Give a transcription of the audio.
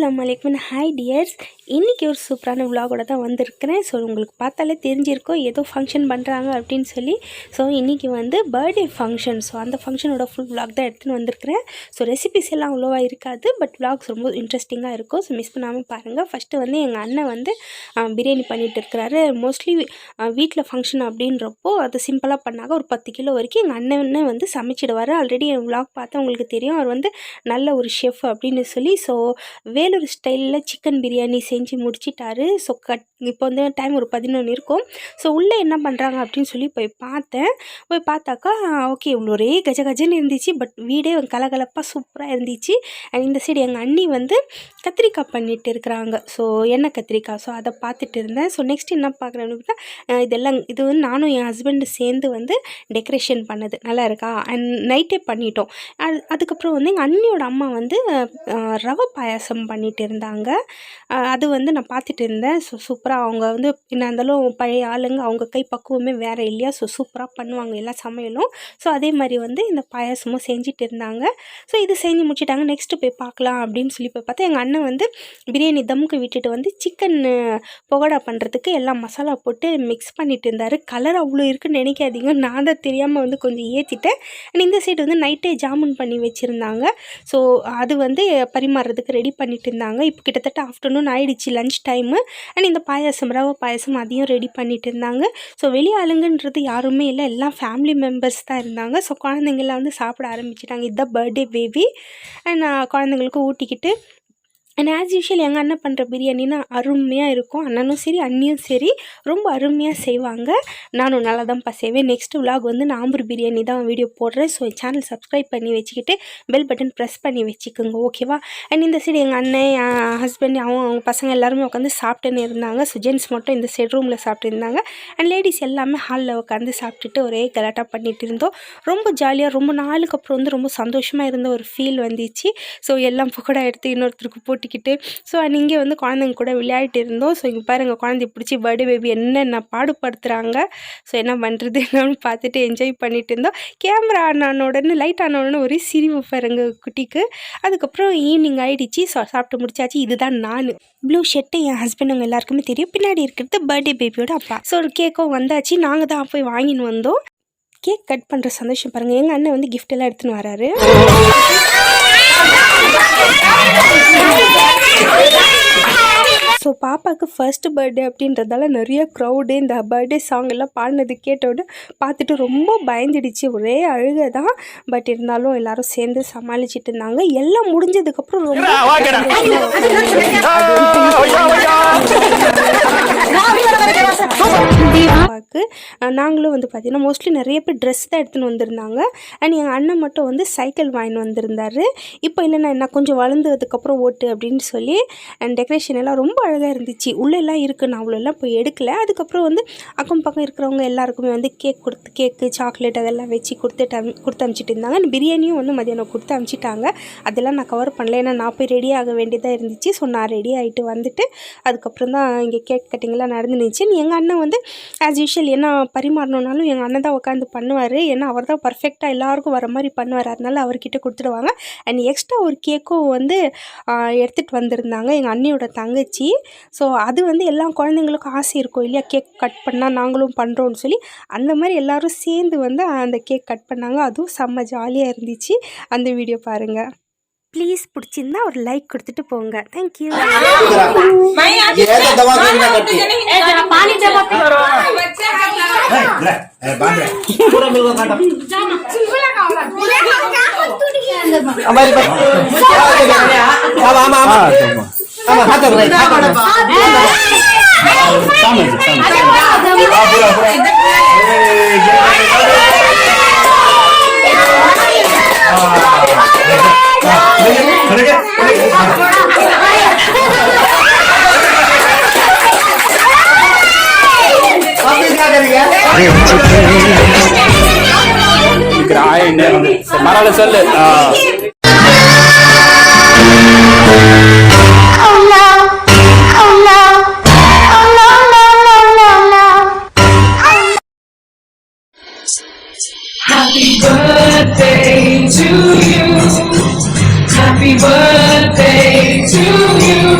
அஸ்ஸலாமு அலைக்கும். Hi tears, இன்றைக்கி ஒரு சூப்பரான விலாகோட தான் வந்திருக்கிறேன். ஸோ உங்களுக்கு பார்த்தாலே தெரிஞ்சிருக்கோம் ஏதோ ஃபங்க்ஷன் பண்ணுறாங்க அப்படின்னு சொல்லி. ஸோ இன்றைக்கி வந்து பர்த்டே ஃபங்க்ஷன். ஸோ அந்த ஃபங்க்ஷனோட ஃபுல் விலாக் தான் எடுத்துன்னு வந்திருக்கிறேன். ஸோ ரெசிபிஸ் எல்லாம் அவ்வளோவா இருக்காது, பட் விலாக்ஸ் ரொம்ப இன்ட்ரெஸ்டிங்காக இருக்கும். ஸோ மிஸ் பண்ணாமல் பாருங்கள். ஃபஸ்ட்டு வந்து எங்கள் அண்ணன் வந்து பிரியாணி பண்ணிகிட்டு இருக்கிறாரு. மோஸ்ட்லி வீட்டில் ஃபங்க்ஷன் அப்படின்றப்போ அது சிம்பிளாக பண்ணாங்க. ஒரு 10 கிலோ வரைக்கும் எங்கள் அண்ணனே வந்து சமைச்சிடுவார். ஆல்ரெடி என் விலாக் பார்த்தா உங்களுக்கு தெரியும், அவர் வந்து நல்ல ஒரு ஷெஃப் அப்படின்னு சொல்லி. ஸோ வேலூர் ஸ்டைலில் சிக்கன் பிரியாணி செஞ்சு முடிச்சிட்டாரு. ஸோ இப்போ வந்து டைம் ஒரு 11 இருக்கும். ஸோ உள்ளே என்ன பண்ணுறாங்க அப்படின்னு சொல்லி போய் பார்த்தாக்கா ஓகே ஒரே கஜன்னு இருந்துச்சு. பட் வீடே கலகலப்பாக சூப்பராக இருந்துச்சு. அண்ட் இந்த சைடு எங்கள் அண்ணி வந்து கத்திரிக்காய் பண்ணிட்டு இருக்கிறாங்க. ஸோ எண்ணெய் கத்திரிக்காய். ஸோ அதை பார்த்துட்டு இருந்தேன். ஸோ நெக்ஸ்ட் என்ன பார்க்குறேன்னு பார்த்தா இது வந்து நானும் என் ஹஸ்பண்டு சேர்ந்து வந்து டெக்கரேஷன் பண்ணது நல்லா இருக்கா. அண்ட் நைட்டே பண்ணிட்டோம். அதுக்கப்புறம் வந்து எங்கள் அண்ணியோட அம்மா வந்து ரவை பாயாசம் பண்ணிட்டு இருந்தாங்க. அது வந்து நான் பார்த்துட்டு இருந்தேன். ஸோ சூப்பராக அவங்க வந்து என்ன இருந்தாலும் பழைய ஆளுங்க, அவங்க கை பக்குவமே வேறு இல்லையா. ஸோ சூப்பராக பண்ணுவாங்க எல்லா சமையலும். ஸோ அதே மாதிரி வந்து இந்த பாயாசமும் செஞ்சுட்டு இருந்தாங்க. ஸோ இது செஞ்சு முடிச்சிட்டாங்க. நெக்ஸ்ட்டு போய் பார்க்கலாம் அப்படின்னு சொல்லி போய் பார்த்தா எங்கள் அண்ணன் வந்து பிரியாணி தம்முக்கு விட்டுட்டு வந்து சிக்கன் பகோடா பண்ணுறதுக்கு எல்லாம் மசாலா போட்டு மிக்ஸ் பண்ணிட்டு இருந்தார். கலர் அவ்வளோ இருக்குன்னு நினைக்காதீங்க, நான் தான் தெரியாமல் வந்து கொஞ்சம் ஏற்றிட்டேன். அண்ட் இந்த சைடு வந்து நைட்டே ஜாமுன் பண்ணி வச்சுருந்தாங்க. ஸோ அது வந்து பரிமாறுறதுக்கு ரெடி பண்ணிட்டு இருந்தாங்க. இப்போ கிட்டத்தட்ட ஆஃப்டர்நூன் ஆகிடுச்சு, லன்ச் டைமு. அண்ட் இந்த பாயாசம் ரவை பாயாசம் அதையும் ரெடி பண்ணிட்டு இருந்தாங்க. ஸோ வெளி ஆளுங்கன்றது யாருமே இல்லை, எல்லாம் ஃபேமிலி மெம்பர்ஸ் தான் இருந்தாங்க. ஸோ குழந்தைங்கள்லாம் வந்து சாப்பிட ஆரம்பிச்சிட்டாங்க. இதுதான் பர்த்டே பேபி. அண்ட் ஊட்டிக்கிட்டு அண்ட் ஆஸ் யூஷுவல் எங்கள் அண்ணன் பண்ணுற பிரியாணினா அருமையாக இருக்கும். அண்ணனும் சரி அண்ணியும் சரி ரொம்ப அருமையாக செய்வாங்க. நானும் நல்லா தான்ப்பா செய்வேன். நெக்ஸ்ட் விலாக் வந்து நான் ஆம்பூர் பிரியாணி தான் வீடியோ போடுறேன். ஸோ சேனல் சப்ஸ்கிரைப் பண்ணி வச்சுக்கிட்டு பெல் பட்டன் ப்ரெஸ் பண்ணி வச்சுக்கோங்க, ஓகேவா. அண்ட் இந்த சைடு எங்கள் அண்ணன் என் ஹஸ்பண்ட் அவங்க பசங்க எல்லாருமே உட்காந்து சாப்பிட்டுன்னு இருந்தாங்க. ஸோ ஜென்ட்ஸ் மட்டும் இந்த சைடு ரூமில் சாப்பிட்டு இருந்தாங்க. அண்ட் லேடிஸ் எல்லாமே ஹாலில் உட்காந்து சாப்பிட்டுட்டு ஒரே கலாட்டாக பண்ணிகிட்டு இருந்தோம். ரொம்ப ஜாலியாக ரொம்ப நாளுக்கு அப்புறம் வந்து ரொம்ப சந்தோஷமாக இருந்த ஒரு ஃபீல் வந்துச்சு. ஸோ எல்லாம் பக்கோடா எடுத்து இன்னொருத்தருக்கு போட்டு ஸோ இங்கே வந்து குழந்தைங்க கூட விளையாடிட்டு இருந்தோம். ஸோ இங்கே பாருங்கள் குழந்தை பிடிச்சி பர்த்டே பேபி என்னென்ன பாடுபடுத்துகிறாங்க. ஸோ என்ன பண்ணுறது என்னன்னு பார்த்துட்டு என்ஜாய் பண்ணிட்டு இருந்தோம். கேமரா ஆனோடனே லைட் ஆனோடனே ஒரே சிரிப்பு பாருங்க குட்டிக்கு. அதுக்கப்புறம் ஈவினிங் ஆகிடுச்சு. ஸோ சாப்பிட்டு முடிச்சாச்சு. இதுதான் நான் ப்ளூ ஷர்ட்டு என் ஹஸ்பண்ட் எல்லாருக்குமே தெரியும். பின்னாடி இருக்கிறது பர்த்டே பேபியோட அப்பா. ஸோ ஒரு கேக்கும் வந்தாச்சு. நாங்கள் தான் போய் வாங்கின்னு வந்தோம். கேக் கட் பண்ணுற சந்தோஷம் பாருங்கள். எங்கள் அண்ணன் வந்து கிஃப்ட் எல்லாம் எடுத்துன்னு வராரு. ஸோ பாப்பாவுக்கு ஃபர்ஸ்ட் பர்த்டே அப்படின்றதால நிறைய க்ரௌடு இந்த பர்த்டே சாங் எல்லாம் பாடினது கேட்டோடு பார்த்துட்டு ரொம்ப பயந்துடுச்சு. ஒரே அழுகை தான். பட் இருந்தாலும் எல்லாரும் சேர்ந்து சமாளிச்சுட்டு இருந்தாங்க. எல்லாம் முடிஞ்சதுக்கப்புறம் ரொம்ப நாங்களும் வந்து பார்த்திங்கன்னா மோஸ்ட்லி நிறைய பேர் ட்ரெஸ் தான் எடுத்துன்னு வந்திருந்தாங்க. அண்ட் எங்கள் அண்ணன் மட்டும் வந்து சைக்கிள் வாங்கின்னு வந்திருந்தார். இப்போ இல்லைன்னா என்ன கொஞ்சம் வளர்ந்ததுக்கப்புறம் ஓட்டு அப்படின்னு சொல்லி. அண்ட் டெக்கரேஷன் எல்லாம் ரொம்ப அழகாக இருந்துச்சு. உள்ளெல்லாம் இருக்குது, நான் அவ்வளோலாம் போய் எடுக்கலை. அதுக்கப்புறம் வந்து அக்கம் பக்கம் இருக்கிறவங்க எல்லாருக்குமே வந்து கேக்கு சாக்லேட் அதெல்லாம் வச்சு கொடுத்து அனுப்பிச்சிட்டு இருந்தாங்க. அண்ட் பிரியாணியும் வந்து மதியானம் கொடுத்து அனுப்பிச்சிட்டாங்க. அதெல்லாம் நான் கவர் பண்ணல, ஏன்னா நான் போய் ரெடி ஆக வேண்டியதாக இருந்துச்சு. ஸோ நான் ரெடி ஆகிட்டு வந்துட்டு அதுக்கப்புறம் தான் இங்கே கேக் கட்டிங்கெல்லாம் நடந்துருந்துச்சு. எங்கள் அண்ணன் வந்து ஆஸ் யூஷுவல் என்ன பரிமாறணுன்னாலும் எங்கள் அண்ணன் தான் உட்காந்து பண்ணுவார். ஏன்னா அவர் தான் பர்ஃபெக்டாக எல்லாருக்கும் வர மாதிரி பண்ணுவார். அதனால அவர்கிட்ட கொடுத்துடுவாங்க. அண்ட் எக்ஸ்ட்ரா ஒரு கேக்கும் வந்து எடுத்துகிட்டு வந்திருந்தாங்க எங்கள் அண்ணியோட தங்கச்சி. ஸோ அது வந்து எல்லா குழந்தைங்களுக்கும் ஆசை இருக்கும் இல்லையா, கேக் கட் பண்ணால் நாங்களும் பண்ணுறோன்னு சொல்லி. அந்த மாதிரி எல்லோரும் சேர்ந்து வந்து அந்த கேக் கட் பண்ணாங்க. அதுவும் செம்ம ஜாலியாக இருந்துச்சு. அந்த வீடியோ பாருங்கள். ப்ளீஸ் பிடிச்சிருந்தா ஒரு லைக் கொடுத்துட்டு போங்க. தேங்க்யூ. மறால சொல்லு. Happy birthday to you. Happy birthday to you.